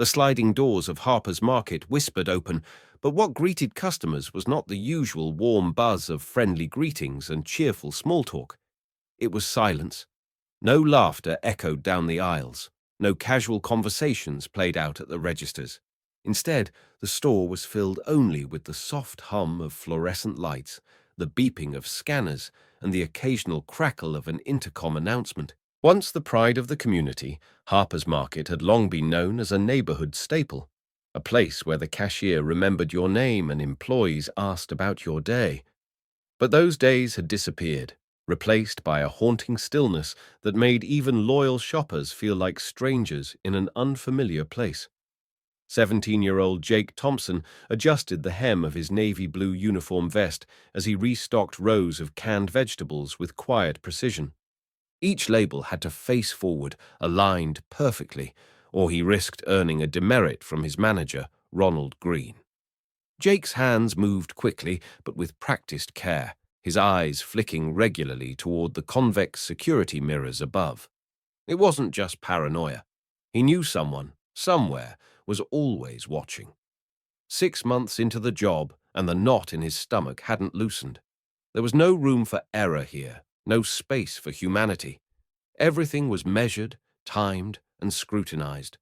The sliding doors of Harper's Market whispered open, but what greeted customers was not the usual warm buzz of friendly greetings and cheerful small talk. It was silence. No laughter echoed down the aisles. No casual conversations played out at the registers. Instead, the store was filled only with the soft hum of fluorescent lights, the beeping of scanners, and the occasional crackle of an intercom announcement. Once the pride of the community, Harper's Market had long been known as a neighborhood staple, a place where the cashier remembered your name and employees asked about your day. But those days had disappeared, replaced by a haunting stillness that made even loyal shoppers feel like strangers in an unfamiliar place. 17-year-old Jake Thompson adjusted the hem of his navy blue uniform vest as he restocked rows of canned vegetables with quiet precision. Each label had to face forward, aligned perfectly, or he risked earning a demerit from his manager, Ronald Green. Jake's hands moved quickly, but with practiced care, his eyes flicking regularly toward the convex security mirrors above. It wasn't just paranoia. He knew someone, somewhere, was always watching. 6 months into the job, and the knot in his stomach hadn't loosened. There was no room for error here, no space for humanity. Everything was measured, timed, and scrutinized.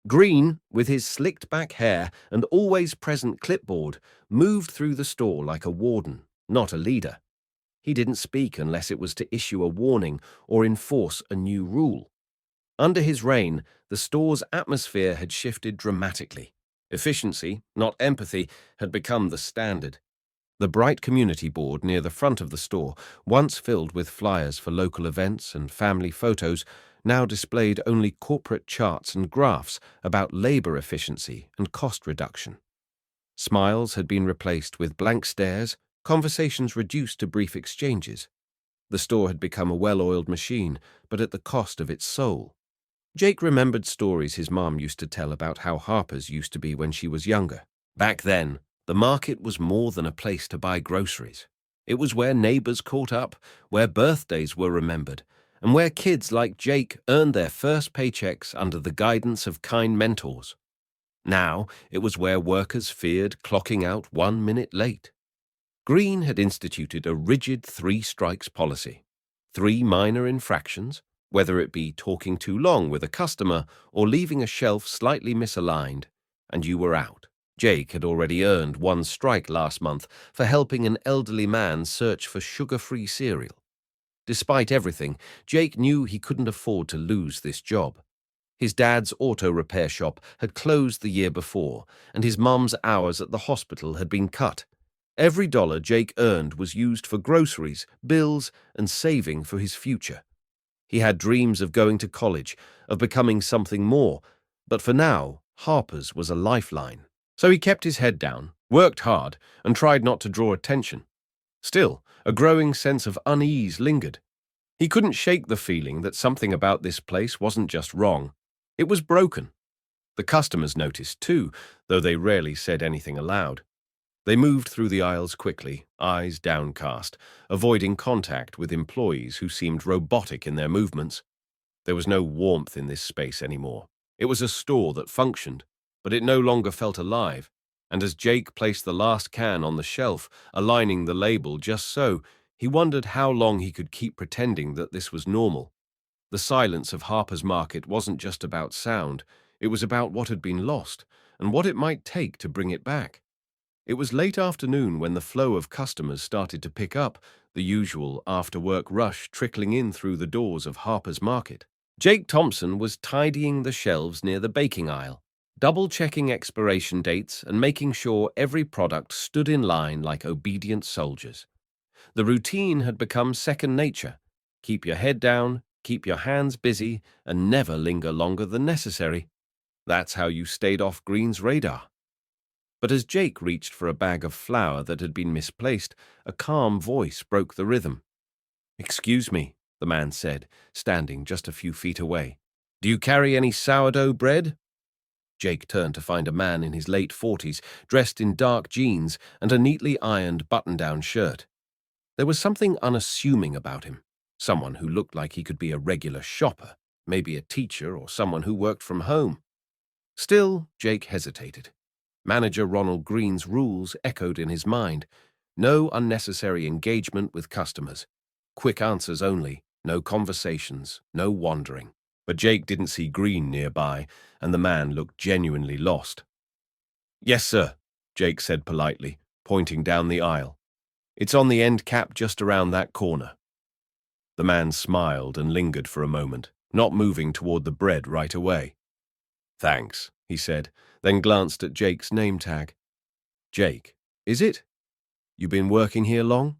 Green, with his slicked-back hair and always-present clipboard, moved through the store like a warden, not a leader. He didn't speak unless it was to issue a warning or enforce a new rule. Under his reign, the store's atmosphere had shifted dramatically. Efficiency, not empathy, had become the standard. The bright community board near the front of the store, once filled with flyers for local events and family photos, now displayed only corporate charts and graphs about labor efficiency and cost reduction. Smiles had been replaced with blank stares, conversations reduced to brief exchanges. The store had become a well-oiled machine, but at the cost of its soul. Jake remembered stories his mom used to tell about how Harper's used to be when she was younger. Back then, the market was more than a place to buy groceries. It was where neighbors caught up, where birthdays were remembered, and where kids like Jake earned their first paychecks under the guidance of kind mentors. Now, it was where workers feared clocking out 1 minute late. Green had instituted a rigid 3 strikes policy. 3 minor infractions, whether it be talking too long with a customer or leaving a shelf slightly misaligned, and you were out. Jake had already earned 1 strike last month for helping an elderly man search for sugar-free cereal. Despite everything, Jake knew he couldn't afford to lose this job. His dad's auto repair shop had closed the year before, and his mum's hours at the hospital had been cut. Every dollar Jake earned was used for groceries, bills, and saving for his future. He had dreams of going to college, of becoming something more, but for now, Harper's was a lifeline. So he kept his head down, worked hard, and tried not to draw attention. Still, a growing sense of unease lingered. He couldn't shake the feeling that something about this place wasn't just wrong. It was broken. The customers noticed too, though they rarely said anything aloud. They moved through the aisles quickly, eyes downcast, avoiding contact with employees who seemed robotic in their movements. There was no warmth in this space anymore. It was a store that functioned, but it no longer felt alive. And as Jake placed the last can on the shelf, aligning the label just so, he wondered how long he could keep pretending that this was normal. The silence of Harper's Market wasn't just about sound, it was about what had been lost, and what it might take to bring it back. It was late afternoon when the flow of customers started to pick up, the usual after-work rush trickling in through the doors of Harper's Market. Jake Thompson was tidying the shelves near the baking aisle, double-checking expiration dates and making sure every product stood in line like obedient soldiers. The routine had become second nature. Keep your head down, keep your hands busy, and never linger longer than necessary. That's how you stayed off Green's radar. But as Jake reached for a bag of flour that had been misplaced, a calm voice broke the rhythm. "Excuse me," the man said, standing just a few feet away. "Do you carry any sourdough bread?" Jake turned to find a man in his late 40s, dressed in dark jeans and a neatly ironed button-down shirt. There was something unassuming about him, someone who looked like he could be a regular shopper, maybe a teacher or someone who worked from home. Still, Jake hesitated. Manager Ronald Green's rules echoed in his mind. No unnecessary engagement with customers. Quick answers only, no conversations, no wandering. But Jake didn't see Green nearby, and the man looked genuinely lost. "Yes, sir," Jake said politely, pointing down the aisle. "It's on the end cap just around that corner." The man smiled and lingered for a moment, not moving toward the bread right away. "Thanks," he said, then glanced at Jake's name tag. "Jake, is it? You been working here long?"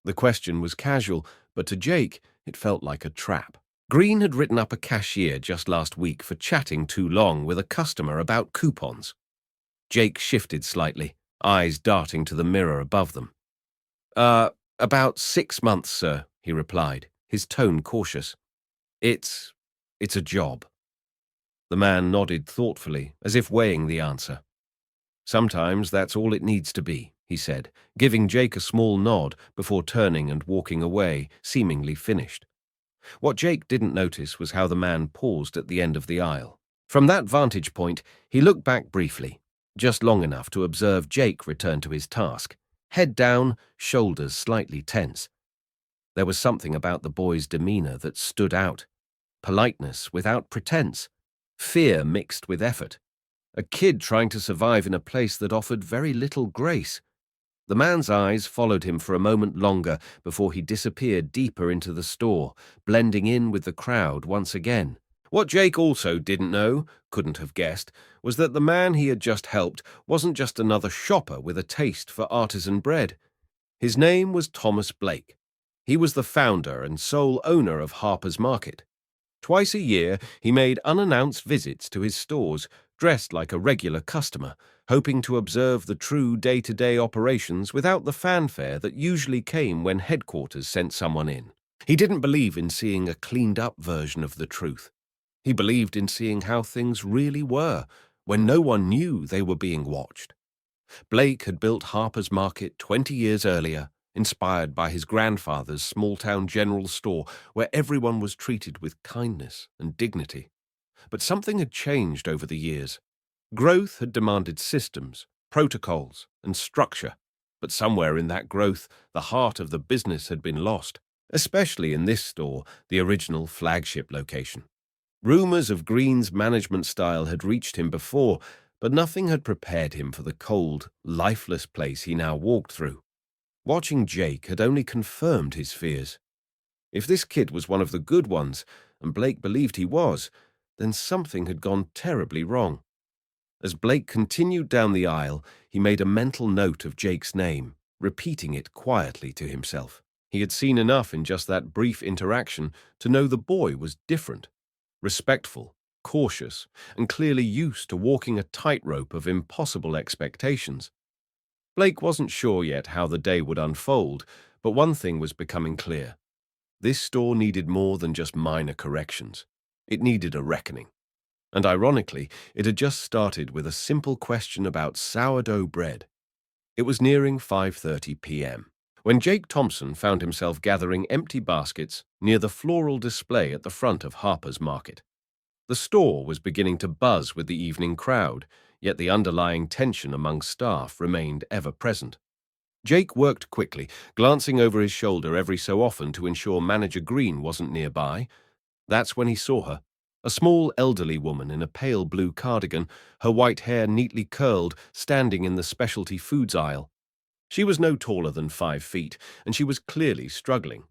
The question was casual, but to Jake, it felt like a trap. Green had written up a cashier just last week for chatting too long with a customer about coupons. Jake shifted slightly, eyes darting to the mirror above them. About 6 months, sir," he replied, his tone cautious. It's a job." The man nodded thoughtfully, as if weighing the answer. "Sometimes that's all it needs to be," he said, giving Jake a small nod before turning and walking away, seemingly finished. What Jake didn't notice was how the man paused at the end of the aisle. From that vantage point, he looked back briefly, just long enough to observe Jake return to his task, head down, shoulders slightly tense. There was something about the boy's demeanor that stood out. Politeness without pretense, fear mixed with effort. A kid trying to survive in a place that offered very little grace. The man's eyes followed him for a moment longer before he disappeared deeper into the store, blending in with the crowd once again. What Jake also didn't know, couldn't have guessed, was that the man he had just helped wasn't just another shopper with a taste for artisan bread. His name was Thomas Blake. He was the founder and sole owner of Harper's Market. Twice a year, he made unannounced visits to his stores, dressed like a regular customer, hoping to observe the true day-to-day operations without the fanfare that usually came when headquarters sent someone in. He didn't believe in seeing a cleaned-up version of the truth. He believed in seeing how things really were, when no one knew they were being watched. Blake had built Harper's Market 20 years earlier, inspired by his grandfather's small-town general store where everyone was treated with kindness and dignity. But something had changed over the years. Growth had demanded systems, protocols, and structure, but somewhere in that growth, the heart of the business had been lost, especially in this store, the original flagship location. Rumors of Green's management style had reached him before, but nothing had prepared him for the cold, lifeless place he now walked through. Watching Jake had only confirmed his fears. If this kid was one of the good ones, and Blake believed he was, then something had gone terribly wrong. As Blake continued down the aisle, he made a mental note of Jake's name, repeating it quietly to himself. He had seen enough in just that brief interaction to know the boy was different, respectful, cautious, and clearly used to walking a tightrope of impossible expectations. Blake wasn't sure yet how the day would unfold, but one thing was becoming clear. This store needed more than just minor corrections. It needed a reckoning. And ironically, it had just started with a simple question about sourdough bread. It was nearing 5:30 p.m. when Jake Thompson found himself gathering empty baskets near the floral display at the front of Harper's Market. The store was beginning to buzz with the evening crowd, yet the underlying tension among staff remained ever present. Jake worked quickly, glancing over his shoulder every so often to ensure Manager Green wasn't nearby. That's when he saw her, a small elderly woman in a pale blue cardigan, her white hair neatly curled, standing in the specialty foods aisle. She was no taller than 5 feet, and she was clearly struggling.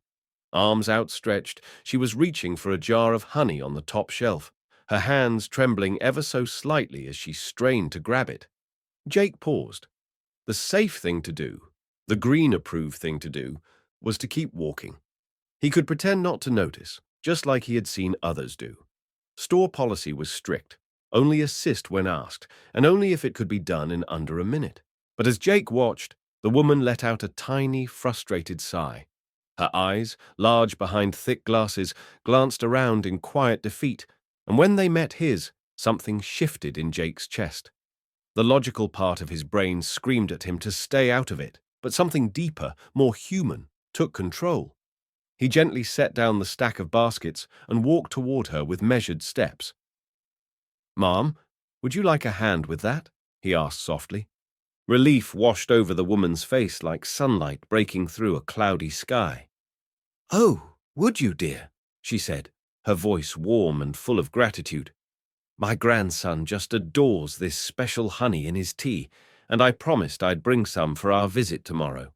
Arms outstretched, she was reaching for a jar of honey on the top shelf, her hands trembling ever so slightly as she strained to grab it. Jake paused. The safe thing to do, the Green-approved thing to do, was to keep walking. He could pretend not to notice, just like he had seen others do. Store policy was strict. Only assist when asked, and only if it could be done in under a minute. But as Jake watched, the woman let out a tiny, frustrated sigh. Her eyes, large behind thick glasses, glanced around in quiet defeat, and when they met his, something shifted in Jake's chest. The logical part of his brain screamed at him to stay out of it, but something deeper, more human, took control. He gently set down the stack of baskets and walked toward her with measured steps. "Mom, "Would you like a hand with that?" he asked softly. Relief washed over the woman's face like sunlight breaking through a cloudy sky. "Oh, would you, dear?" she said, her voice warm and full of gratitude. "My grandson just adores this special honey in his tea, and I promised I'd bring some for our visit tomorrow."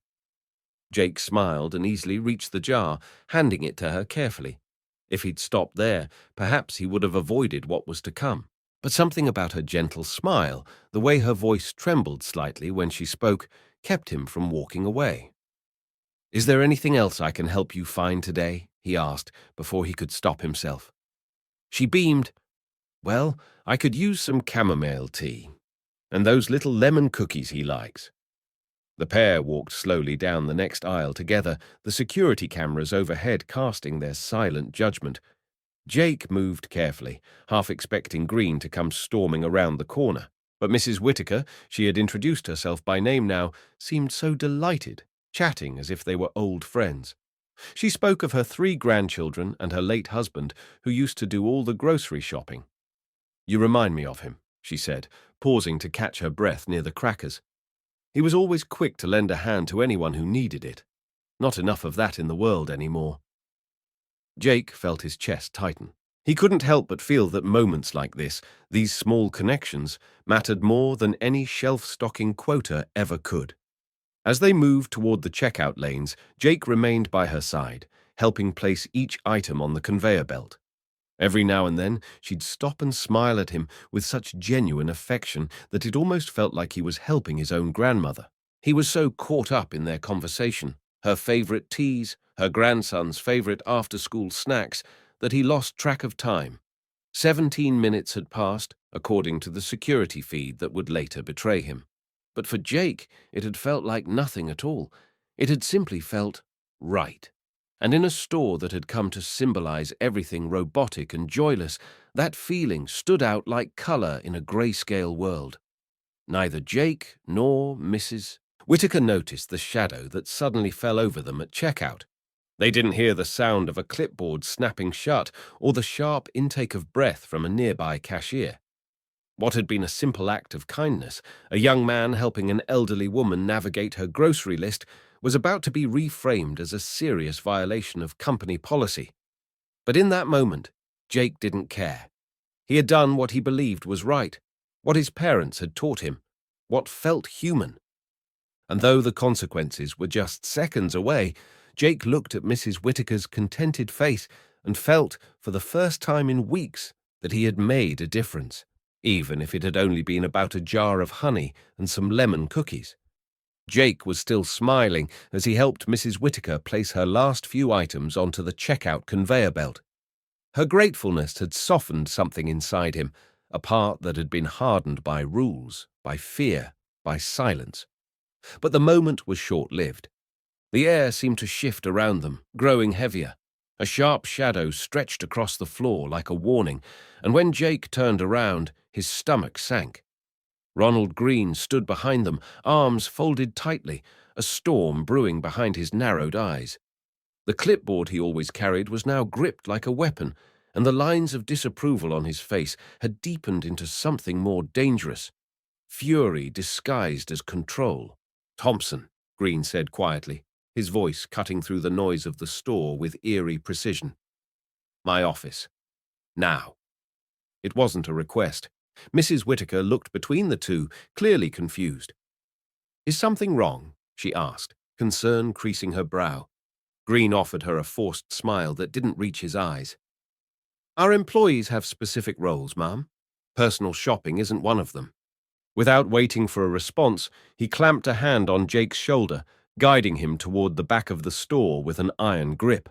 Jake smiled and easily reached the jar, handing it to her carefully. If he'd stopped there, perhaps he would have avoided what was to come. But something about her gentle smile, the way her voice trembled slightly when she spoke, kept him from walking away. "Is there anything else I can help you find today?" he asked before he could stop himself. She beamed. "Well, I could use some chamomile tea, and those little lemon cookies he likes." The pair walked slowly down the next aisle together, the security cameras overhead casting their silent judgment. Jake moved carefully, half expecting Green to come storming around the corner. But Mrs. Whittaker, she had introduced herself by name now, seemed so delighted, chatting as if they were old friends. She spoke of her 3 grandchildren and her late husband, who used to do all the grocery shopping. "You remind me of him," she said, pausing to catch her breath near the crackers. "He was always quick to lend a hand to anyone who needed it. Not enough of that in the world anymore." Jake felt his chest tighten. He couldn't help but feel that moments like this, these small connections, mattered more than any shelf-stocking quota ever could. As they moved toward the checkout lanes, Jake remained by her side, helping place each item on the conveyor belt. Every now and then, she'd stop and smile at him with such genuine affection that it almost felt like he was helping his own grandmother. He was so caught up in their conversation, her favorite teas, her grandson's favorite after-school snacks, that he lost track of time. 17 minutes had passed, according to the security feed that would later betray him. But for Jake, it had felt like nothing at all. It had simply felt right. And in a store that had come to symbolize everything robotic and joyless, that feeling stood out like color in a grayscale world. Neither Jake nor Mrs. Whittaker noticed the shadow that suddenly fell over them at checkout. They didn't hear the sound of a clipboard snapping shut or the sharp intake of breath from a nearby cashier. What had been a simple act of kindness, a young man helping an elderly woman navigate her grocery list, was about to be reframed as a serious violation of company policy. But in that moment, Jake didn't care. He had done what he believed was right, what his parents had taught him, what felt human. And though the consequences were just seconds away, Jake looked at Mrs. Whittaker's contented face and felt, for the first time in weeks, that he had made a difference, even if it had only been about a jar of honey and some lemon cookies. Jake was still smiling as he helped Mrs. Whittaker place her last few items onto the checkout conveyor belt. Her gratefulness had softened something inside him, a part that had been hardened by rules, by fear, by silence. But the moment was short-lived. The air seemed to shift around them, growing heavier. A sharp shadow stretched across the floor like a warning, and when Jake turned around, his stomach sank. Ronald Green stood behind them, arms folded tightly, a storm brewing behind his narrowed eyes. The clipboard he always carried was now gripped like a weapon, and the lines of disapproval on his face had deepened into something more dangerous. Fury disguised as control. "Thompson," Green said quietly, his voice cutting through the noise of the store with eerie precision. "My office. Now." It wasn't a request. Mrs. Whittaker looked between the two, clearly confused. "Is something wrong?" she asked, concern creasing her brow. Green offered her a forced smile that didn't reach his eyes. "Our employees have specific roles, ma'am. Personal shopping isn't one of them." Without waiting for a response, he clamped a hand on Jake's shoulder, guiding him toward the back of the store with an iron grip.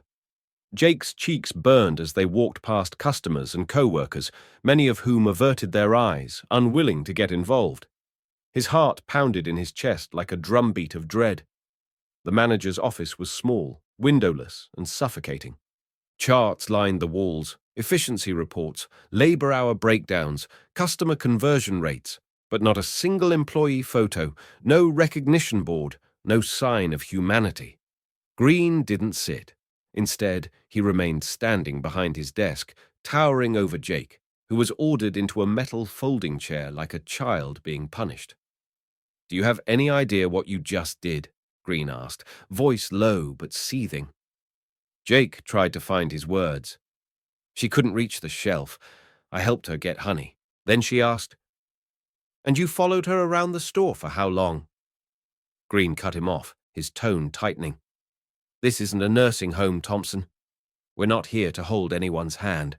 Jake's cheeks burned as they walked past customers and co-workers, many of whom averted their eyes, unwilling to get involved. His heart pounded in his chest like a drumbeat of dread. The manager's office was small, windowless, and suffocating. Charts lined the walls, efficiency reports, labor hour breakdowns, customer conversion rates, but not a single employee photo, no recognition board, no sign of humanity. Green didn't sit. Instead, he remained standing behind his desk, towering over Jake, who was ordered into a metal folding chair like a child being punished. "Do you have any idea what you just did?" Green asked, voice low but seething. Jake tried to find his words. "She couldn't reach the shelf. I helped her get honey." Then she asked, "And you followed her around the store for how long?" Green cut him off, his tone tightening. "This isn't a nursing home, Thompson. We're not here to hold anyone's hand."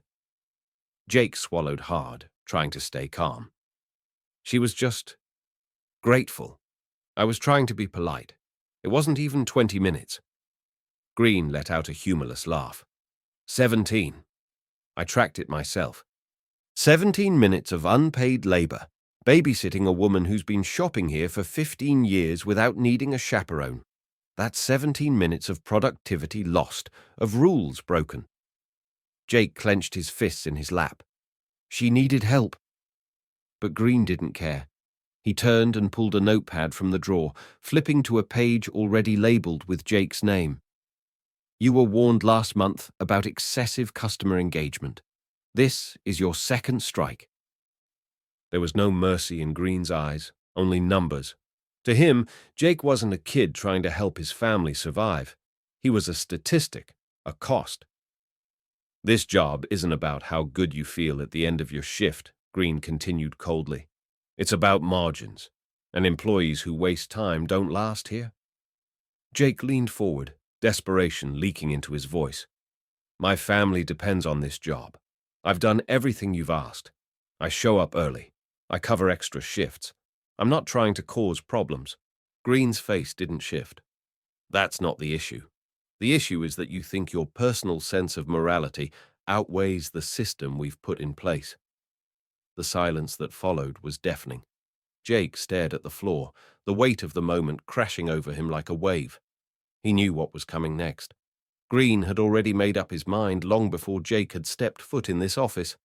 Jake swallowed hard, trying to stay calm. "She was just grateful. I was trying to be polite. It wasn't even 20 minutes. Green let out a humorless laugh. 17. I tracked it myself. 17 minutes of unpaid labor, babysitting a woman who's been shopping here for 15 years without needing a chaperone. That's 17 minutes of productivity lost, of rules broken." Jake clenched his fists in his lap. "She needed help." But Green didn't care. He turned and pulled a notepad from the drawer, flipping to a page already labeled with Jake's name. "You were warned last month about excessive customer engagement. This is your second strike." There was no mercy in Green's eyes, only numbers. To him, Jake wasn't a kid trying to help his family survive. He was a statistic, a cost. "This job isn't about how good you feel at the end of your shift," Green continued coldly. "It's about margins, and employees who waste time don't last here." Jake leaned forward, desperation leaking into his voice. "My family depends on this job. I've done everything you've asked. I show up early. I cover extra shifts. I'm not trying to cause problems." Green's face didn't shift. "That's not the issue. The issue is that you think your personal sense of morality outweighs the system we've put in place." The silence that followed was deafening. Jake stared at the floor, the weight of the moment crashing over him like a wave. He knew what was coming next. Green had already made up his mind long before Jake had stepped foot in this office.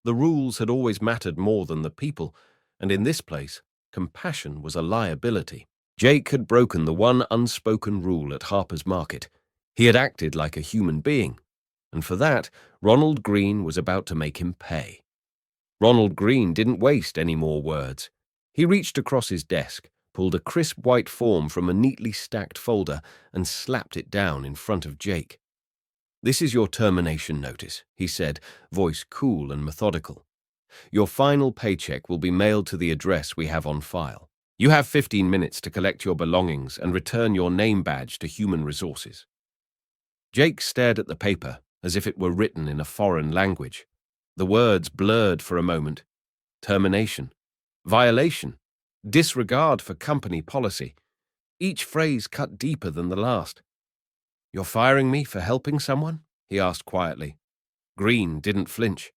The rules had always mattered more than the people, and in this place, compassion was a liability. Jake had broken the one unspoken rule at Harper's Market. He had acted like a human being, and for that, Ronald Green was about to make him pay. Ronald Green didn't waste any more words. He reached across his desk, pulled a crisp white form from a neatly stacked folder, and slapped it down in front of Jake. "This is your termination notice," he said, voice cool and methodical. "Your final paycheck will be mailed to the address we have on file. You have 15 minutes to collect your belongings and return your name badge to Human Resources." Jake stared at the paper as if it were written in a foreign language. The words blurred for a moment. Termination. Violation. Disregard for company policy. Each phrase cut deeper than the last. "You're firing me for helping someone?" he asked quietly. Green didn't flinch.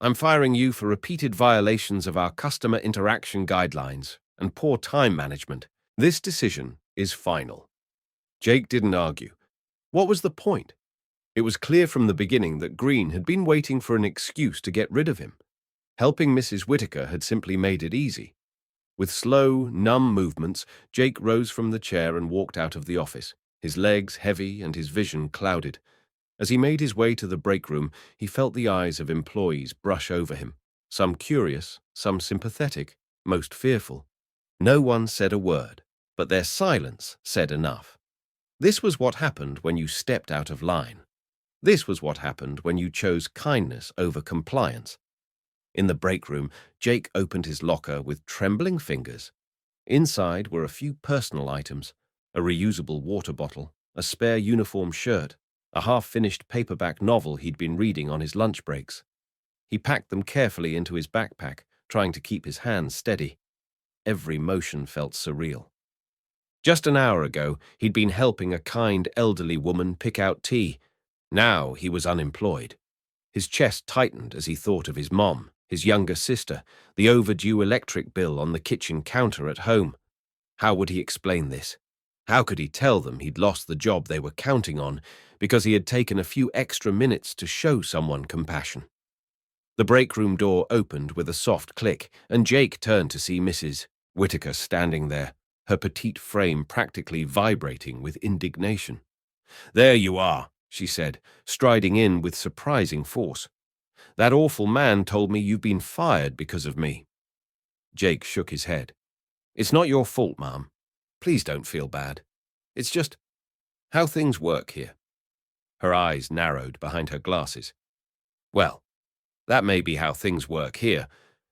"I'm firing you for repeated violations of our customer interaction guidelines and poor time management. This decision is final." Jake didn't argue. What was the point? It was clear from the beginning that Green had been waiting for an excuse to get rid of him. Helping Mrs. Whitaker had simply made it easy. With slow, numb movements, Jake rose from the chair and walked out of the office, his legs heavy and his vision clouded. As he made his way to the break room, he felt the eyes of employees brush over him, some curious, some sympathetic, most fearful. No one said a word, but their silence said enough. This was what happened when you stepped out of line. This was what happened when you chose kindness over compliance. In the break room, Jake opened his locker with trembling fingers. Inside were a few personal items, a reusable water bottle, a spare uniform shirt, a half-finished paperback novel he'd been reading on his lunch breaks. He packed them carefully into his backpack, trying to keep his hands steady. Every motion felt surreal. Just an hour ago, he'd been helping a kind elderly woman pick out tea. Now he was unemployed. His chest tightened as he thought of his mom, his younger sister, the overdue electric bill on the kitchen counter at home. How would he explain this? How could he tell them he'd lost the job they were counting on because he had taken a few extra minutes to show someone compassion? The break room door opened with a soft click, and Jake turned to see Mrs. Whitaker standing there, her petite frame practically vibrating with indignation. "There you are," she said, striding in with surprising force. That awful man told me you've been fired because of me." Jake shook his head. "It's not your fault, Mom. Please don't feel bad. It's just how things work here." Her eyes narrowed behind her glasses. "Well, that may be how things work here,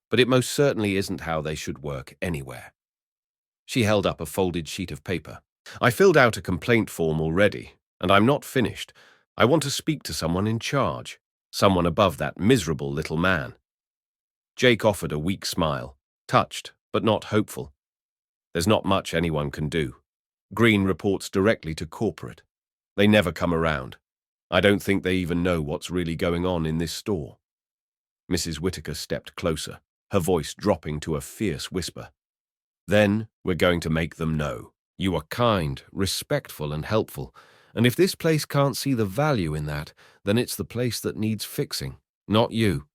but it most certainly isn't how they should work anywhere." She held up a folded sheet of paper. "I filled out a complaint form already, and I'm not finished. I want to speak to someone in charge, someone above that miserable little man." Jake offered a weak smile, touched but not hopeful. "There's not much anyone can do. Green reports directly to corporate. They never come around. I don't think they even know what's really going on in this store." Mrs. Whitaker stepped closer, her voice dropping to a fierce whisper. "Then we're going to make them know. You are kind, respectful, and helpful, and if this place can't see the value in that, then it's the place that needs fixing, not you."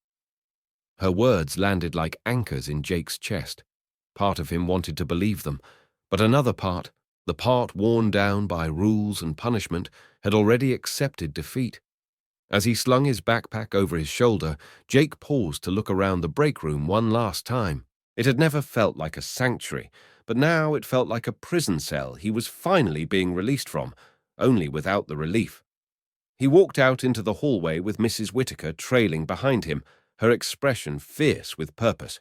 Her words landed like anchors in Jake's chest. Part of him wanted to believe them, but another part, the part worn down by rules and punishment, had already accepted defeat. As he slung his backpack over his shoulder, Jake paused to look around the break room one last time. It had never felt like a sanctuary, but now it felt like a prison cell he was finally being released from, only without the relief. He walked out into the hallway with Mrs. Whitaker trailing behind him, her expression fierce with purpose.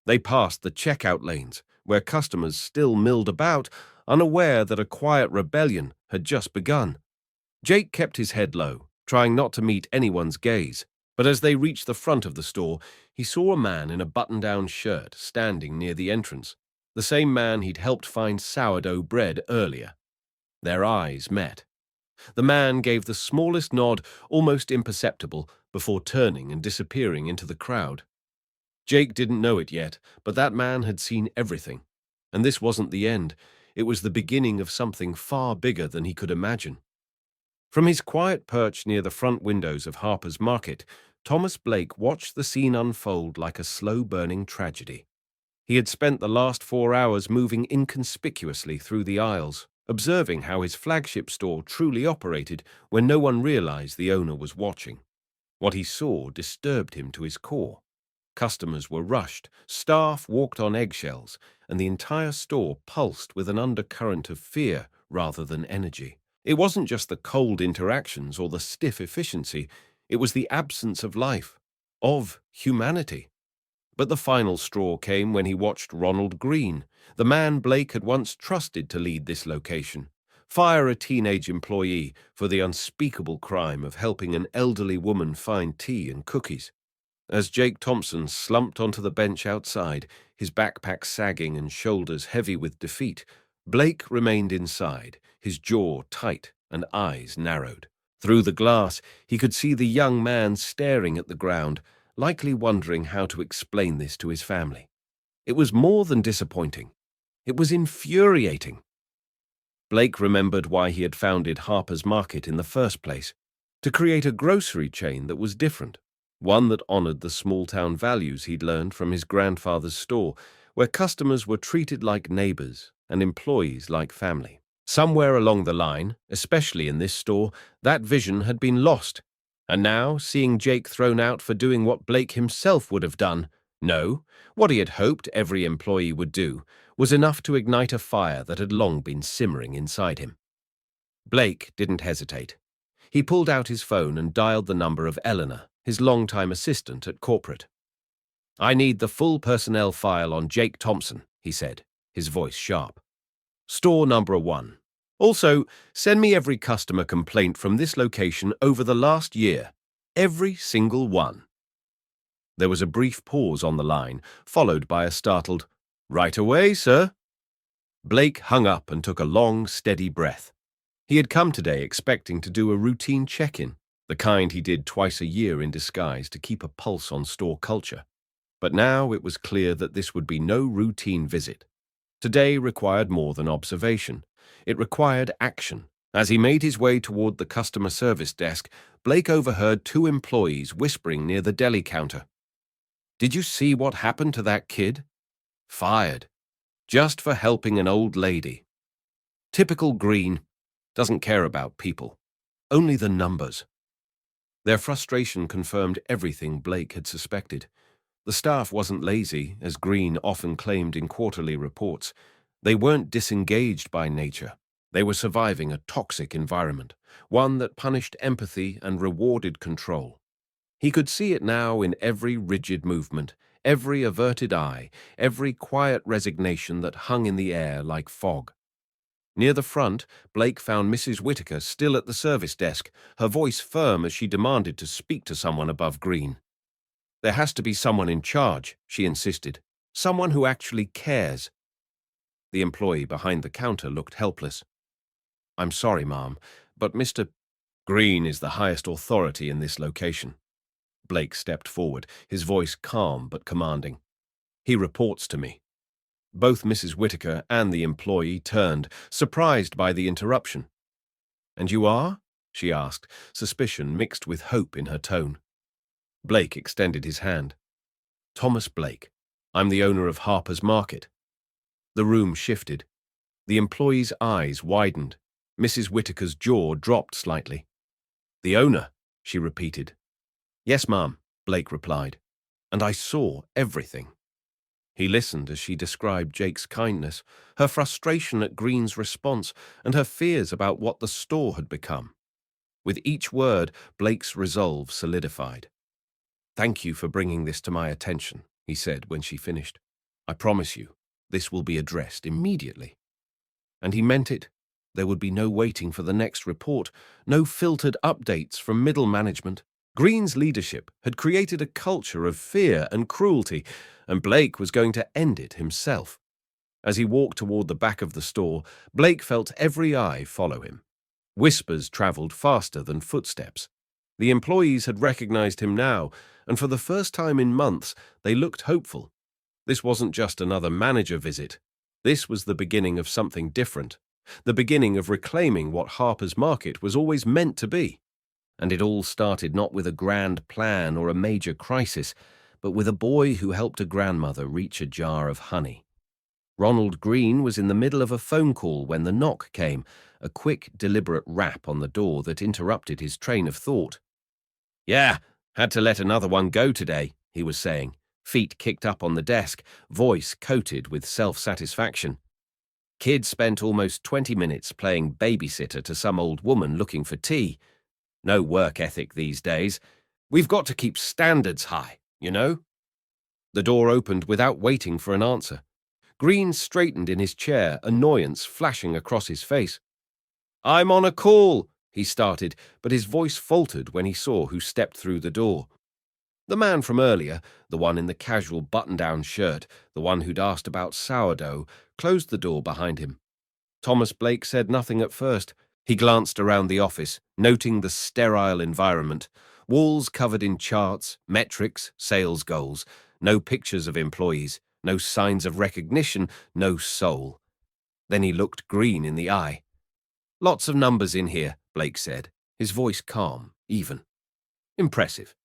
They passed the checkout lanes, where customers still milled about, unaware that a quiet rebellion had just begun. Jake kept his head low, trying not to meet anyone's gaze, but as they reached the front of the store, he saw a man in a button-down shirt standing near the entrance, the same man he'd helped find sourdough bread earlier. Their eyes met. The man gave the smallest nod, almost imperceptible, before turning and disappearing into the crowd. Jake didn't know it yet, but that man had seen everything. And this wasn't the end. It was the beginning of something far bigger than he could imagine. From his quiet perch near the front windows of Harper's Market, Thomas Blake watched the scene unfold like a slow-burning tragedy. He had spent the last 4 hours moving inconspicuously through the aisles, observing how his flagship store truly operated when no one realized the owner was watching. What he saw disturbed him to his core. Customers were rushed, staff walked on eggshells, and the entire store pulsed with an undercurrent of fear rather than energy. It wasn't just the cold interactions or the stiff efficiency, it was the absence of life, of humanity. But the final straw came when he watched Ronald Green, the man Blake had once trusted to lead this location, fire a teenage employee for the unspeakable crime of helping an elderly woman find tea and cookies. As Jake Thompson slumped onto the bench outside, his backpack sagging and shoulders heavy with defeat, Blake remained inside, his jaw tight and eyes narrowed. Through the glass, he could see the young man staring at the ground, likely wondering how to explain this to his family. It was more than disappointing. It was infuriating. Blake remembered why he had founded Harper's Market in the first place, to create a grocery chain that was different, one that honored the small-town values he'd learned from his grandfather's store, where customers were treated like neighbors and employees like family. Somewhere along the line, especially in this store, that vision had been lost. And now, seeing Jake thrown out for doing what Blake himself would have done, no, what he had hoped every employee would do, was enough to ignite a fire that had long been simmering inside him. Blake didn't hesitate. He pulled out his phone and dialed the number of Eleanor, his longtime assistant at corporate. "I need the full personnel file on Jake Thompson," he said, his voice sharp. "Store number 1. Also, send me every customer complaint from this location over the last year. Every single one." There was a brief pause on the line, followed by a startled, "Right away, sir." Blake hung up and took a long, steady breath. He had come today expecting to do a routine check-in, the kind he did twice a year in disguise to keep a pulse on store culture. But now it was clear that this would be no routine visit. Today required more than observation. It required action. As he made his way toward the customer service desk, Blake overheard 2 employees whispering near the deli counter. "Did you see what happened to that kid? Fired. Just for helping an old lady. Typical Green. Doesn't care about people. Only the numbers." Their frustration confirmed everything Blake had suspected. The staff wasn't lazy, as Green often claimed in quarterly reports. They weren't disengaged by nature. They were surviving a toxic environment, one that punished empathy and rewarded control. He could see it now in every rigid movement, every averted eye, every quiet resignation that hung in the air like fog. Near the front, Blake found Mrs. Whitaker still at the service desk, her voice firm as she demanded to speak to someone above Green. "There has to be someone in charge," she insisted. "Someone who actually cares." The employee behind the counter looked helpless. "I'm sorry, ma'am, but Mr. Green is the highest authority in this location." Blake stepped forward, his voice calm but commanding. "He reports to me." Both Mrs. Whitaker and the employee turned, surprised by the interruption. "And you are?" she asked, suspicion mixed with hope in her tone. Blake extended his hand. "Thomas Blake. I'm the owner of Harper's Market." The room shifted. The employee's eyes widened. Mrs. Whitaker's jaw dropped slightly. "The owner," she repeated. "Yes, ma'am," Blake replied. "And I saw everything." He listened as she described Jake's kindness, her frustration at Green's response, and her fears about what the store had become. With each word, Blake's resolve solidified. "Thank you for bringing this to my attention," he said when she finished. "I promise you, this will be addressed immediately." And he meant it. There would be no waiting for the next report, no filtered updates from middle management. Green's leadership had created a culture of fear and cruelty, and Blake was going to end it himself. As he walked toward the back of the store, Blake felt every eye follow him. Whispers traveled faster than footsteps. The employees had recognized him now, and for the first time in months, they looked hopeful. This wasn't just another manager visit. This was the beginning of something different, the beginning of reclaiming what Harper's Market was always meant to be. And it all started not with a grand plan or a major crisis, but with a boy who helped a grandmother reach a jar of honey. Ronald Green was in the middle of a phone call when the knock came, a quick, deliberate rap on the door that interrupted his train of thought. "Yeah, had to let another one go today," he was saying, feet kicked up on the desk, voice coated with self-satisfaction. "Kid spent almost 20 minutes playing babysitter to some old woman looking for tea. No work ethic these days. We've got to keep standards high, you know?" The door opened without waiting for an answer. Green straightened in his chair, annoyance flashing across his face. "I'm on a call," he started, but his voice faltered when he saw who stepped through the door. The man from earlier, the one in the casual button-down shirt, the one who'd asked about sourdough, closed the door behind him. Thomas Blake said nothing at first. He glanced around the office, noting the sterile environment. Walls covered in charts, metrics, sales goals. No pictures of employees, no signs of recognition, no soul. Then he looked Green in the eye. "Lots of numbers in here," Blake said, his voice calm, even. "Impressive.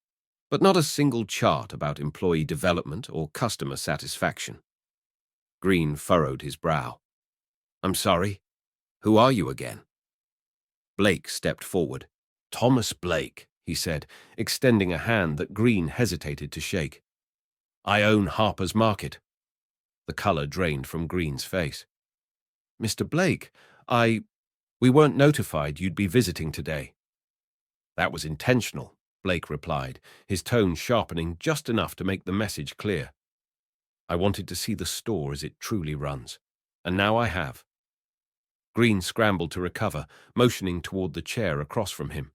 But not a single chart about employee development or customer satisfaction." Green furrowed his brow. "I'm sorry. Who are you again?" Blake stepped forward. "Thomas Blake," he said, extending a hand that Green hesitated to shake. "I own Harper's Market." The color drained from Green's face. "Mr. Blake, we weren't notified you'd be visiting today." "That was intentional," Blake replied, his tone sharpening just enough to make the message clear. "I wanted to see the store as it truly runs, and now I have." Green scrambled to recover, motioning toward the chair across from him.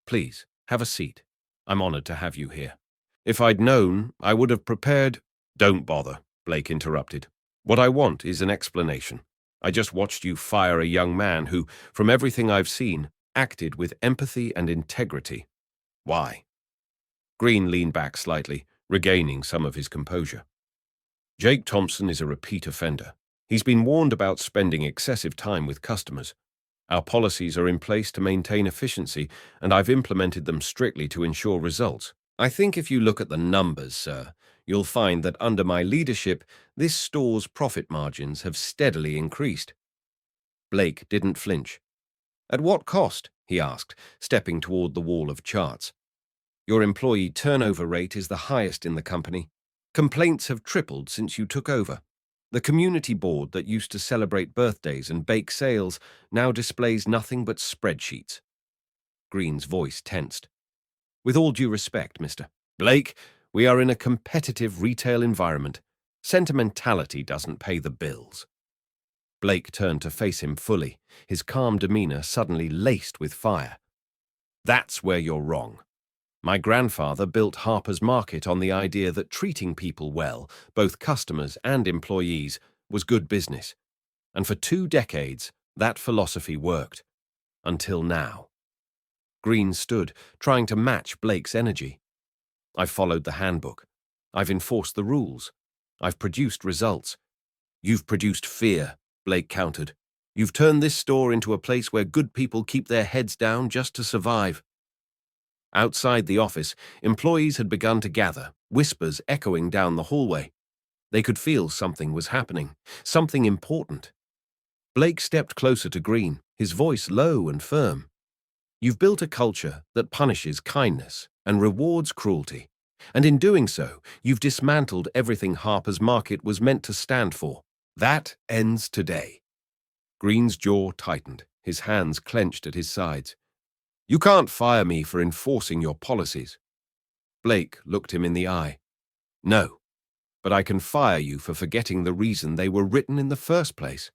"Please, have a seat. I'm honored to have you here. If I'd known, I would have prepared—" "Don't bother," Blake interrupted. "What I want is an explanation. I just watched you fire a young man who, from everything I've seen, acted with empathy and integrity. Why?" Green leaned back slightly, regaining some of his composure. "Jake Thompson is a repeat offender. He's been warned about spending excessive time with customers. Our policies are in place to maintain efficiency, and I've implemented them strictly to ensure results. I think if you look at the numbers, sir, you'll find that under my leadership, this store's profit margins have steadily increased." Blake didn't flinch. "At what cost?" he asked, stepping toward the wall of charts. Your employee turnover rate is the highest in the company. Complaints have tripled since you took over. The community board that used to celebrate birthdays and bake sales now displays nothing but spreadsheets. Green's voice tensed. With all due respect, Mr. Blake, we are in a competitive retail environment. Sentimentality doesn't pay the bills. Blake turned to face him fully, his calm demeanor suddenly laced with fire. That's where you're wrong. My grandfather built Harper's Market on the idea that treating people well, both customers and employees, was good business. And for 2 decades, that philosophy worked. Until now. Green stood, trying to match Blake's energy. I've followed the handbook. I've enforced the rules. I've produced results. You've produced fear, Blake countered. You've turned this store into a place where good people keep their heads down just to survive. Outside the office, employees had begun to gather, whispers echoing down the hallway. They could feel something was happening, something important. Blake stepped closer to Green, his voice low and firm. You've built a culture that punishes kindness and rewards cruelty. And in doing so, you've dismantled everything Harper's Market was meant to stand for. That ends today. Green's jaw tightened, his hands clenched at his sides. You can't fire me for enforcing your policies. Blake looked him in the eye. No, but I can fire you for forgetting the reason they were written in the first place.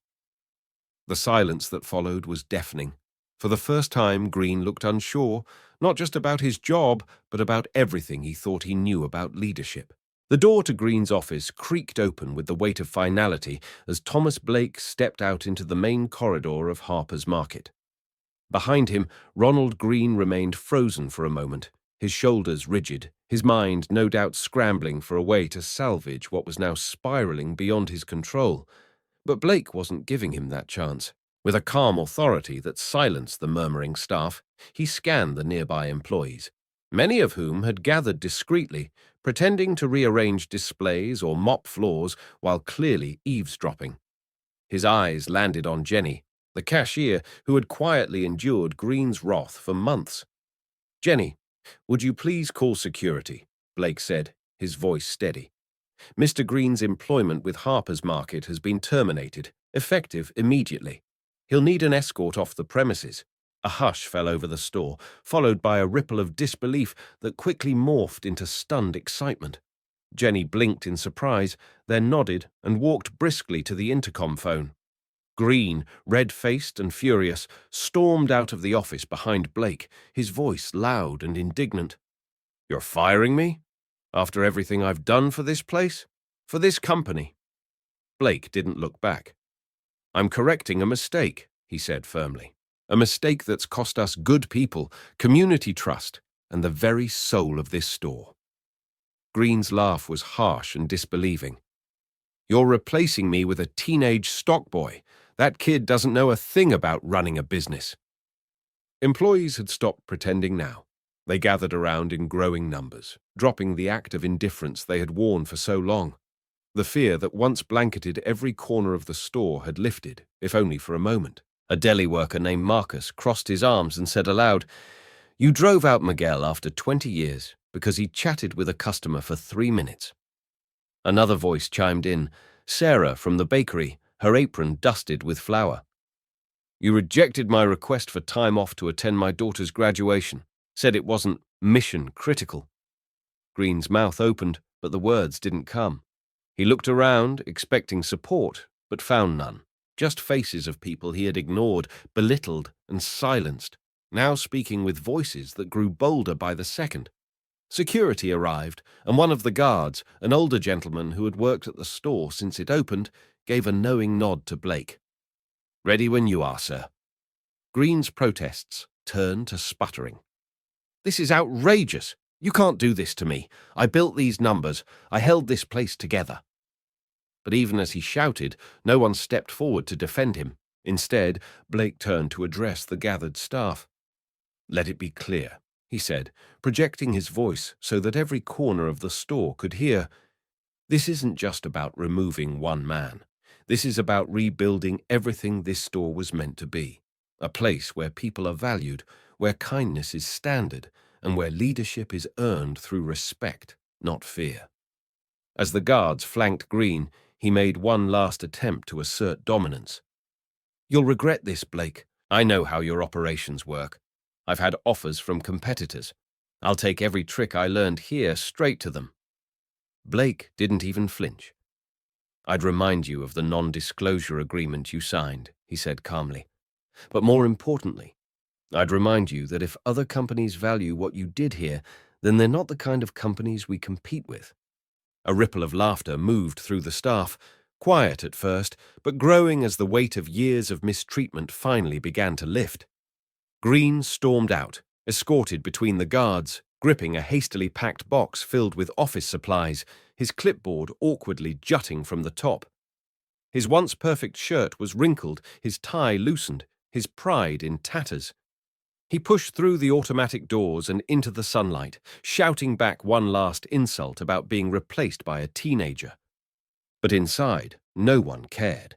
The silence that followed was deafening. For the first time, Green looked unsure, not just about his job, but about everything he thought he knew about leadership. The door to Green's office creaked open with the weight of finality as Thomas Blake stepped out into the main corridor of Harper's Market. Behind him, Ronald Green remained frozen for a moment, his shoulders rigid, his mind no doubt scrambling for a way to salvage what was now spiraling beyond his control. But Blake wasn't giving him that chance. With a calm authority that silenced the murmuring staff, he scanned the nearby employees, many of whom had gathered discreetly, pretending to rearrange displays or mop floors while clearly eavesdropping. His eyes landed on Jenny, the cashier who had quietly endured Green's wrath for months. Jenny, would you please call security? Blake said, his voice steady. Mr. Green's employment with Harper's Market has been terminated, effective immediately. He'll need an escort off the premises. A hush fell over the store, followed by a ripple of disbelief that quickly morphed into stunned excitement. Jenny blinked in surprise, then nodded and walked briskly to the intercom phone. Green, red-faced and furious, stormed out of the office behind Blake, his voice loud and indignant. You're firing me? After everything I've done for this place? For this company? Blake didn't look back. I'm correcting a mistake, he said firmly. A mistake that's cost us good people, community trust, and the very soul of this store. Green's laugh was harsh and disbelieving. You're replacing me with a teenage stockboy. That kid doesn't know a thing about running a business. Employees had stopped pretending now. They gathered around in growing numbers, dropping the act of indifference they had worn for so long. The fear that once blanketed every corner of the store had lifted, if only for a moment. A deli worker named Marcus crossed his arms and said aloud, You drove out Miguel after 20 years because he chatted with a customer for 3 minutes. Another voice chimed in, Sarah from the bakery, her apron dusted with flour. You rejected my request for time off to attend my daughter's graduation, said it wasn't mission critical. Green's mouth opened, but the words didn't come. He looked around, expecting support, but found none. Just faces of people he had ignored, belittled, and silenced, now speaking with voices that grew bolder by the second. Security arrived, and one of the guards, an older gentleman who had worked at the store since it opened, gave a knowing nod to Blake. Ready when you are, sir. Green's protests turned to sputtering. This is outrageous. You can't do this to me. I built these numbers. I held this place together. But even as he shouted, no one stepped forward to defend him. Instead, Blake turned to address the gathered staff. Let it be clear, he said, projecting his voice so that every corner of the store could hear. This isn't just about removing one man. This is about rebuilding everything this store was meant to be. A place where people are valued, where kindness is standard, and where leadership is earned through respect, not fear. As the guards flanked Green, he made one last attempt to assert dominance. "You'll regret this, Blake. I know how your operations work. I've had offers from competitors. I'll take every trick I learned here straight to them." Blake didn't even flinch. "I'd remind you of the non-disclosure agreement you signed," he said calmly. "But more importantly, I'd remind you that if other companies value what you did here, then they're not the kind of companies we compete with." A ripple of laughter moved through the staff, quiet at first, but growing as the weight of years of mistreatment finally began to lift. Green stormed out, escorted between the guards, gripping a hastily packed box filled with office supplies, his clipboard awkwardly jutting from the top. His once perfect shirt was wrinkled, his tie loosened, his pride in tatters. He pushed through the automatic doors and into the sunlight, shouting back one last insult about being replaced by a teenager. But inside, no one cared.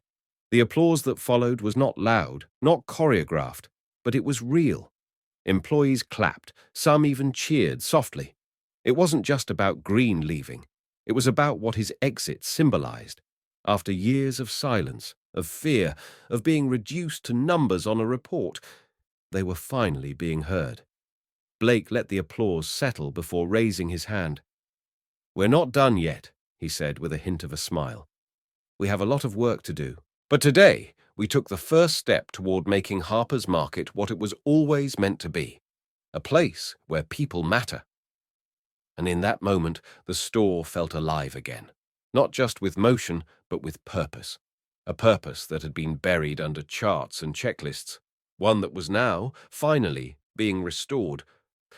The applause that followed was not loud, not choreographed, but it was real. Employees clapped, some even cheered softly. It wasn't just about Green leaving. It was about what his exit symbolized. After years of silence, of fear, of being reduced to numbers on a report, they were finally being heard. Blake let the applause settle before raising his hand. "We're not done yet," he said with a hint of a smile. "We have a lot of work to do. But today, we took the first step toward making Harper's Market what it was always meant to be, a place where people matter." And in that moment, the store felt alive again, not just with motion, but with purpose. A purpose that had been buried under charts and checklists, one that was now, finally, being restored.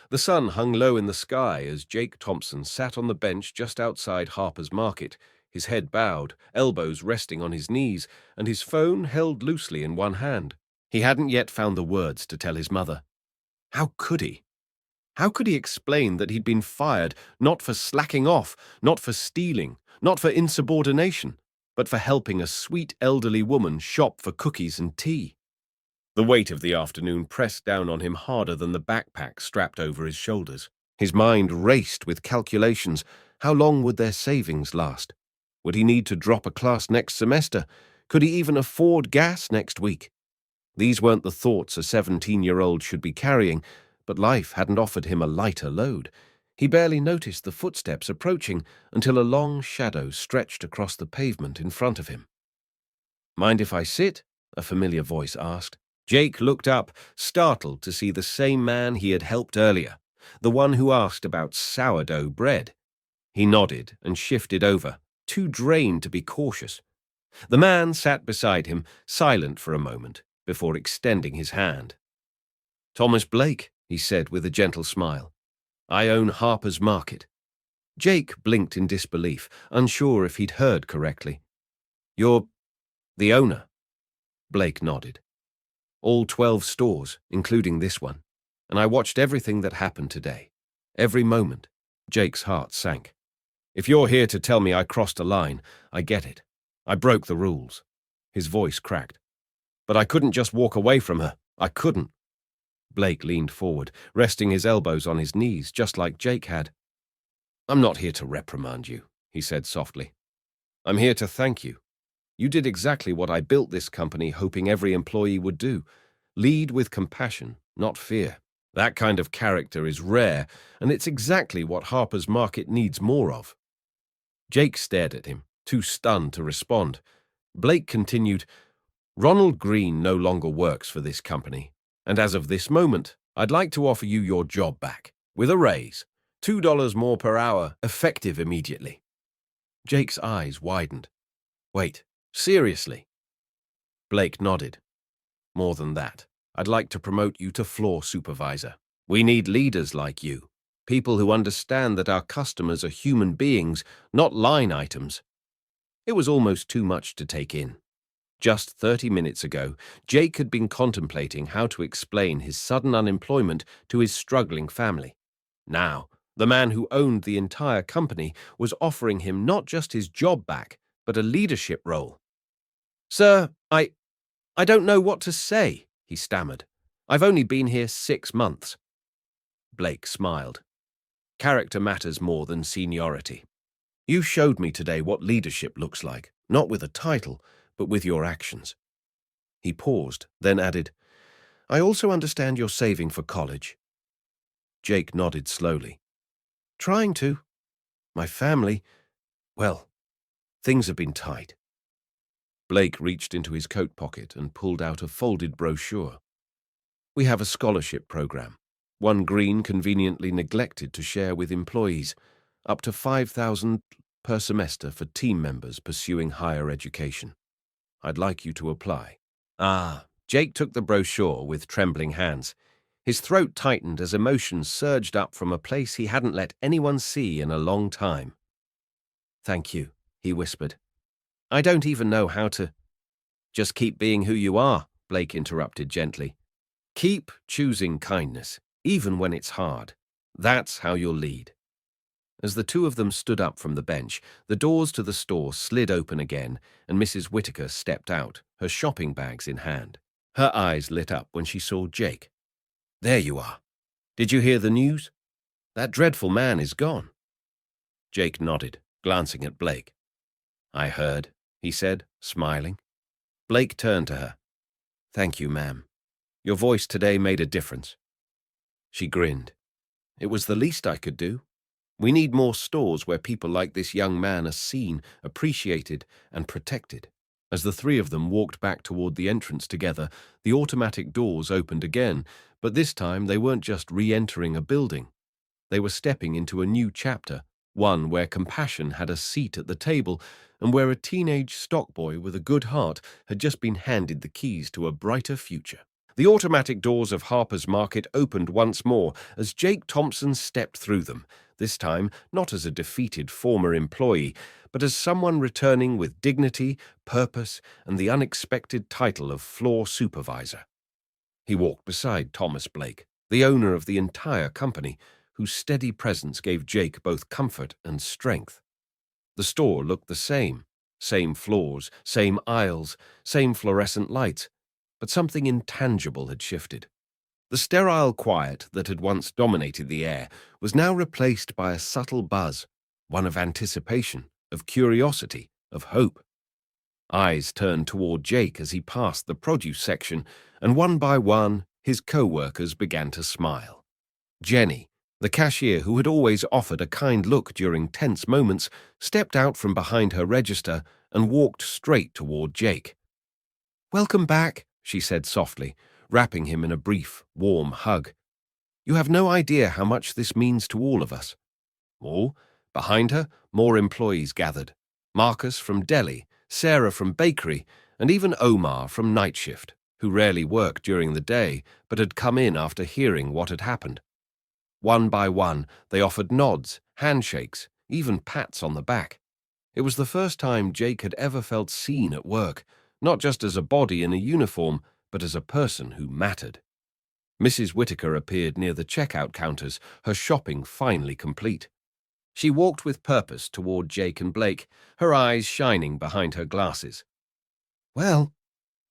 The sun hung low in the sky as Jake Thompson sat on the bench just outside Harper's Market, his head bowed, elbows resting on his knees, and his phone held loosely in one hand. He hadn't yet found the words to tell his mother. How could he? How could he explain that he'd been fired not for slacking off, not for stealing, not for insubordination, but for helping a sweet elderly woman shop for cookies and tea? The weight of the afternoon pressed down on him harder than the backpack strapped over his shoulders. His mind raced with calculations. How long would their savings last? Would he need to drop a class next semester? Could he even afford gas next week? These weren't the thoughts a 17-year-old should be carrying, but life hadn't offered him a lighter load. He barely noticed the footsteps approaching until a long shadow stretched across the pavement in front of him. "Mind if I sit?" a familiar voice asked. Jake looked up, startled to see the same man he had helped earlier, the one who asked about sourdough bread. He nodded and shifted over, too drained to be cautious. The man sat beside him, silent for a moment, before extending his hand. "Thomas Blake," he said with a gentle smile. "I own Harper's Market." Jake blinked in disbelief, unsure if he'd heard correctly. "You're the owner?" Blake nodded. "All 12 stores, including this one. And I watched everything that happened today. Every moment." Jake's heart sank. "If you're here to tell me I crossed a line, I get it. I broke the rules." His voice cracked. "But I couldn't just walk away from her. I couldn't." Blake leaned forward, resting his elbows on his knees, just like Jake had. "I'm not here to reprimand you," he said softly. "I'm here to thank you. You did exactly what I built this company hoping every employee would do. Lead with compassion, not fear. That kind of character is rare, and it's exactly what Harper's Market needs more of." Jake stared at him, too stunned to respond. Blake continued, "Ronald Green no longer works for this company, and as of this moment, I'd like to offer you your job back, with a raise, $2 more per hour, effective immediately." Jake's eyes widened. "Wait, seriously?" Blake nodded. "More than that, I'd like to promote you to floor supervisor. We need leaders like you, people who understand that our customers are human beings, not line items." It was almost too much to take in. Just 30 minutes ago, Jake had been contemplating how to explain his sudden unemployment to his struggling family. Now, the man who owned the entire company was offering him not just his job back, but a leadership role. "Sir, I don't know what to say," he stammered. "I've only been here 6 months." Blake smiled. Character matters more than seniority. You showed me today what leadership looks like, not with a title, but with your actions. He paused, then added, I also understand you're saving for college. Jake nodded slowly. Trying to. My family, well, things have been tight. Blake reached into his coat pocket and pulled out a folded brochure. We have a scholarship program, one Green conveniently neglected to share with employees, up to $5,000 per semester for team members pursuing higher education. I'd like you to apply. Jake took the brochure with trembling hands. His throat tightened as emotions surged up from a place he hadn't let anyone see in a long time. Thank you, he whispered. I don't even know how to. Just keep being who you are, Blake interrupted gently. Keep choosing kindness, even when it's hard. That's how you'll lead. As the two of them stood up from the bench, the doors to the store slid open again, and Mrs. Whittaker stepped out, her shopping bags in hand. Her eyes lit up when she saw Jake. There you are. Did you hear the news? That dreadful man is gone. Jake nodded, glancing at Blake. I heard, he said, smiling. Blake turned to her. Thank you, ma'am. Your voice today made a difference. She grinned. It was the least I could do. We need more stores where people like this young man are seen, appreciated, and protected. As the three of them walked back toward the entrance together, the automatic doors opened again, but this time they weren't just re-entering a building. They were stepping into a new chapter, one where compassion had a seat at the table and where a teenage stockboy with a good heart had just been handed the keys to a brighter future. The automatic doors of Harper's Market opened once more as Jake Thompson stepped through them, this time not as a defeated former employee, but as someone returning with dignity, purpose, and the unexpected title of floor supervisor. He walked beside Thomas Blake, the owner of the entire company, whose steady presence gave Jake both comfort and strength. The store looked the same floors, same aisles, same fluorescent lights, but something intangible had shifted. The sterile quiet that had once dominated the air was now replaced by a subtle buzz, one of anticipation, of curiosity, of hope. Eyes turned toward Jake as he passed the produce section, and one by one, his co-workers began to smile. Jenny, the cashier who had always offered a kind look during tense moments, stepped out from behind her register and walked straight toward Jake. Welcome back, she said softly, wrapping him in a brief, warm hug. You have no idea how much this means to all of us. Oh, behind her, more employees gathered. Marcus from deli, Sarah from bakery, and even Omar from night shift, who rarely worked during the day but had come in after hearing what had happened. One by one, they offered nods, handshakes, even pats on the back. It was the first time Jake had ever felt seen at work, not just as a body in a uniform, but as a person who mattered. Mrs. Whittaker appeared near the checkout counters, her shopping finally complete. She walked with purpose toward Jake and Blake, her eyes shining behind her glasses. Well,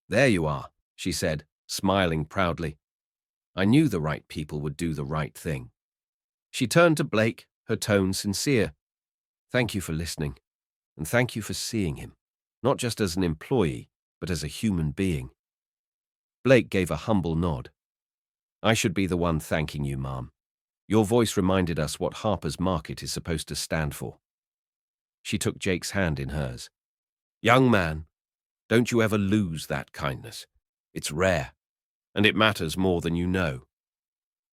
there you are, she said, smiling proudly. I knew the right people would do the right thing. She turned to Blake, her tone sincere. Thank you for listening, and thank you for seeing him, not just as an employee, but as a human being. Blake gave a humble nod. I should be the one thanking you, Ma'am. Your voice reminded us what Harper's Market is supposed to stand for. She took Jake's hand in hers. Young man, don't you ever lose that kindness. It's rare, and it matters more than you know.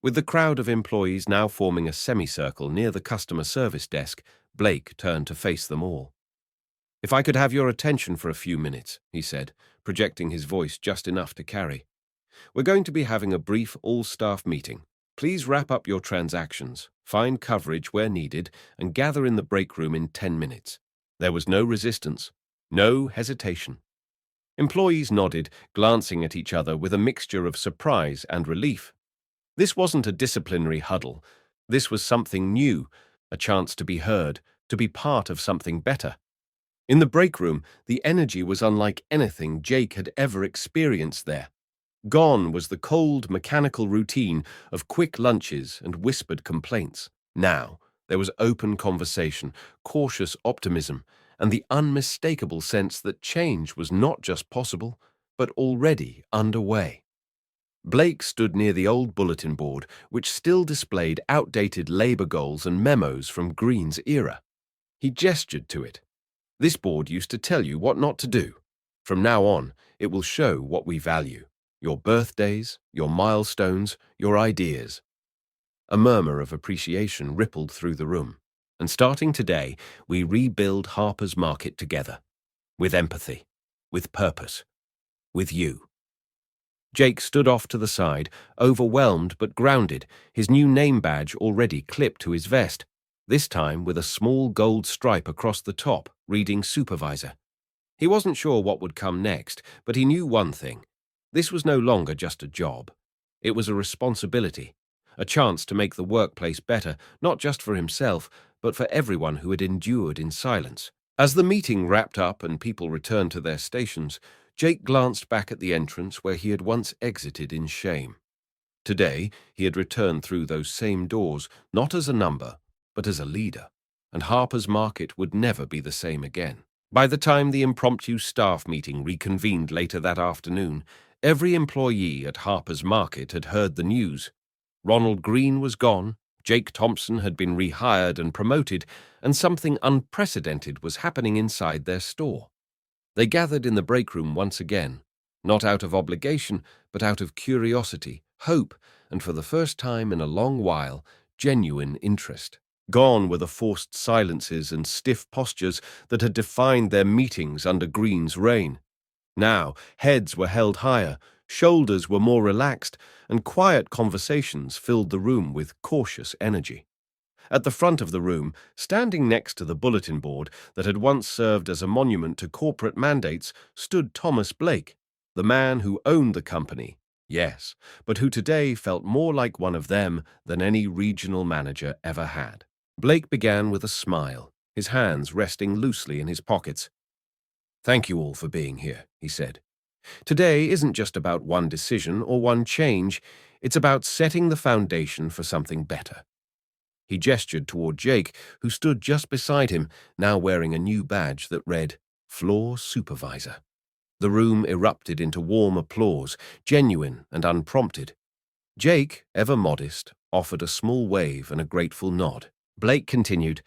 With the crowd of employees now forming a semicircle near the customer service desk, Blake turned to face them all. If I could have your attention for a few minutes, he said, projecting his voice just enough to carry. We're going to be having a brief all-staff meeting. Please wrap up your transactions, find coverage where needed, and gather in the break room in 10 minutes. There was no resistance, no hesitation. Employees nodded, glancing at each other with a mixture of surprise and relief. This wasn't a disciplinary huddle. This was something new, a chance to be heard, to be part of something better. In the break room, the energy was unlike anything Jake had ever experienced there. Gone was the cold, mechanical routine of quick lunches and whispered complaints. Now, there was open conversation, cautious optimism, and the unmistakable sense that change was not just possible, but already underway. Blake stood near the old bulletin board, which still displayed outdated labor goals and memos from Green's era. He gestured to it. This board used to tell you what not to do. From now on, it will show what we value. Your birthdays, your milestones, your ideas. A murmur of appreciation rippled through the room. And starting today, we rebuild Harper's Market together. With empathy. With purpose. With you. Jake stood off to the side, overwhelmed but grounded, his new name badge already clipped to his vest, this time with a small gold stripe across the top, reading Supervisor. He wasn't sure what would come next, but he knew one thing. This was no longer just a job. It was a responsibility, a chance to make the workplace better, not just for himself, but for everyone who had endured in silence. As the meeting wrapped up and people returned to their stations, Jake glanced back at the entrance where he had once exited in shame. Today, he had returned through those same doors, not as a number, but as a leader, and Harper's Market would never be the same again. By the time the impromptu staff meeting reconvened later that afternoon, every employee at Harper's Market had heard the news. Ronald Green was gone, Jake Thompson had been rehired and promoted, and something unprecedented was happening inside their store. They gathered in the break room once again, not out of obligation, but out of curiosity, hope, and for the first time in a long while, genuine interest. Gone were the forced silences and stiff postures that had defined their meetings under Green's reign. Now, heads were held higher, shoulders were more relaxed, and quiet conversations filled the room with cautious energy. At the front of the room, standing next to the bulletin board that had once served as a monument to corporate mandates, stood Thomas Blake, the man who owned the company, yes, but who today felt more like one of them than any regional manager ever had. Blake began with a smile, his hands resting loosely in his pockets. "Thank you all for being here," he said. "Today isn't just about one decision or one change, it's about setting the foundation for something better." He gestured toward Jake, who stood just beside him, now wearing a new badge that read, Floor Supervisor. The room erupted into warm applause, genuine and unprompted. Jake, ever modest, offered a small wave and a grateful nod. Blake continued,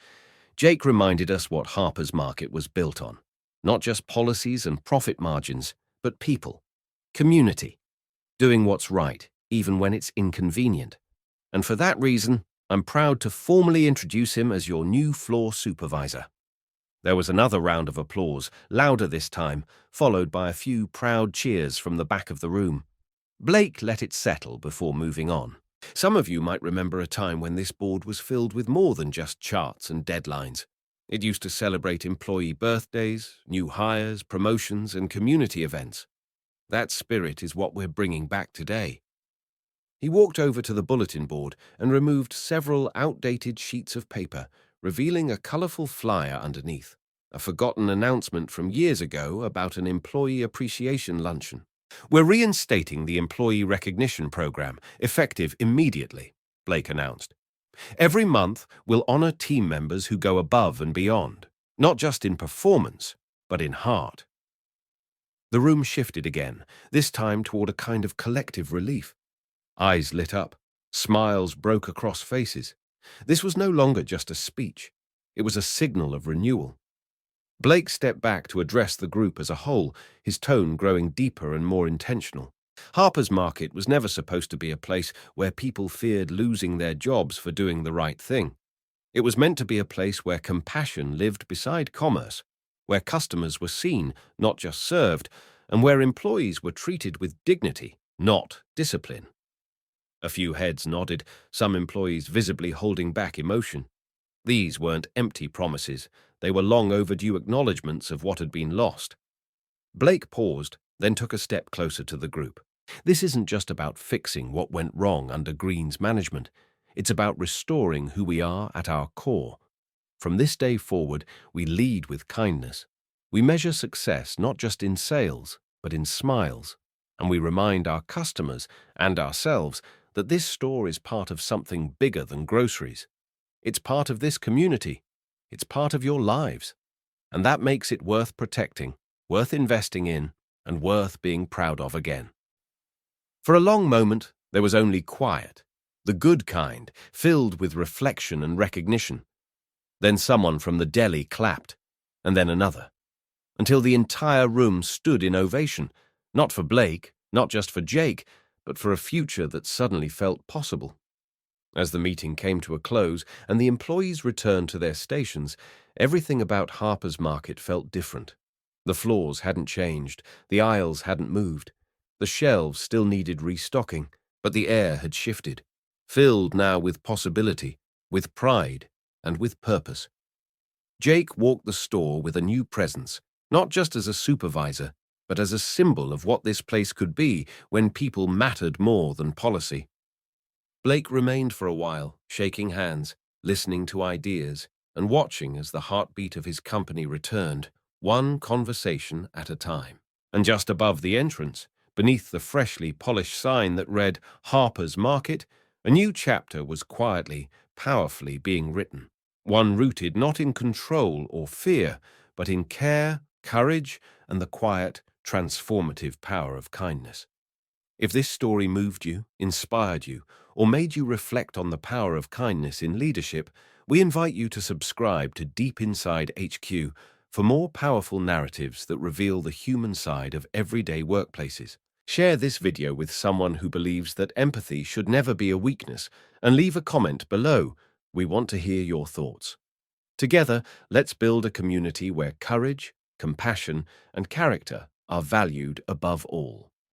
"Jake reminded us what Harper's Market was built on. Not just policies and profit margins, but people, community, doing what's right, even when it's inconvenient. And for that reason, I'm proud to formally introduce him as your new floor supervisor." There was another round of applause, louder this time, followed by a few proud cheers from the back of the room. Blake let it settle before moving on. "Some of you might remember a time when this board was filled with more than just charts and deadlines. It used to celebrate employee birthdays, new hires, promotions, and community events. That spirit is what we're bringing back today." He walked over to the bulletin board and removed several outdated sheets of paper, revealing a colorful flyer underneath, a forgotten announcement from years ago about an employee appreciation luncheon. "We're reinstating the employee recognition program, effective immediately," Blake announced. "Every month, we'll honor team members who go above and beyond, not just in performance, but in heart." The room shifted again, this time toward a kind of collective relief. Eyes lit up, smiles broke across faces. This was no longer just a speech. It was a signal of renewal. Blake stepped back to address the group as a whole, his tone growing deeper and more intentional. Harper's Market was never supposed to be a place where people feared losing their jobs for doing the right thing. It was meant to be a place where compassion lived beside commerce, where customers were seen, not just served, and where employees were treated with dignity, not discipline. A few heads nodded, some employees visibly holding back emotion. These weren't empty promises, they were long overdue acknowledgments of what had been lost. Blake paused, then took a step closer to the group. "This isn't just about fixing what went wrong under Green's management. It's about restoring who we are at our core. From this day forward, we lead with kindness. We measure success not just in sales, but in smiles. And we remind our customers and ourselves that this store is part of something bigger than groceries. It's part of this community. It's part of your lives. And that makes it worth protecting, worth investing in, and worth being proud of again. For a long moment, there was only quiet, the good kind, filled with reflection and recognition. Then someone from the deli clapped, and then another, until the entire room stood in ovation, not for Blake, not just for Jake, but for a future that suddenly felt possible. As the meeting came to a close and the employees returned to their stations, everything about Harper's Market felt different. The floors hadn't changed, the aisles hadn't moved, the shelves still needed restocking, but the air had shifted, filled now with possibility, with pride, and with purpose. Jake walked the store with a new presence, not just as a supervisor, but as a symbol of what this place could be when people mattered more than policy. Blake remained for a while, shaking hands, listening to ideas, and watching as the heartbeat of his company returned, one conversation at a time. And just above the entrance, beneath the freshly polished sign that read Harper's Market, a new chapter was quietly, powerfully being written. One rooted not in control or fear, but in care, courage, and the quiet, transformative power of kindness. If this story moved you, inspired you, or made you reflect on the power of kindness in leadership, we invite you to subscribe to Deep Inside HQ for more powerful narratives that reveal the human side of everyday workplaces. Share this video with someone who believes that empathy should never be a weakness, and leave a comment below. We want to hear your thoughts. Together, let's build a community where courage, compassion, and character are valued above all.